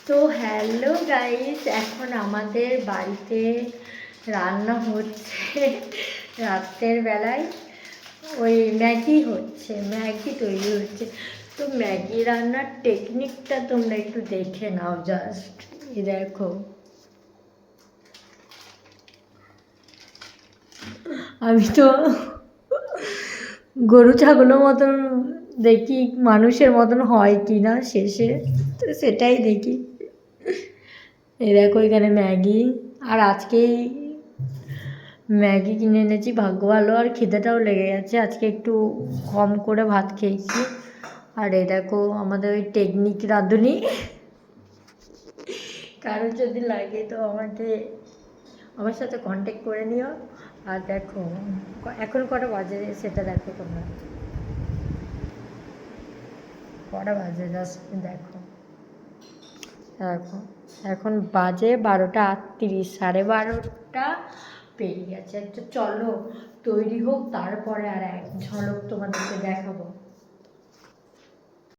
তো hello guys, এখন আমাদের বাড়িতে রান্না হচ্ছে রাতের বেলায়। ওই ম্যাগি হচ্ছে, ম্যাগি তৈরি হচ্ছে। তো ম্যাগি রান্নার টেকনিকটা তোমরা একটু দেখে নাও। জাস্ট দেখো, আমি তো গরু ছাগলের মতন দেখি মানুষের মতন হয় কি না শেষে, তো সেটাই দেখি। এই দেখো এখানে ম্যাগি, আর আজকেই ম্যাগি কিনে এনেছি, ভাগ্য ভালো, আর খিদেটাও লেগে গেছে। আজকে একটু কম করে ভাত খেয়েছি। আর এই দেখো আমাদের ওই টেকনিক রাঁধুনি, কারোর যদি লাগে তো আমার সাথে কন্ট্যাক্ট করে নিও। আর দেখো এখন কটা বাজে সেটা দেখো তোমরা, কটা বাজে জাস্ট দেখো। দেখো এখন বাজে 12:38, 12:30 পেরিয়ে গেছে। তো চলো তৈরি হোক, তারপরে আর এক ঝলক তোমাদেরকে দেখাবো।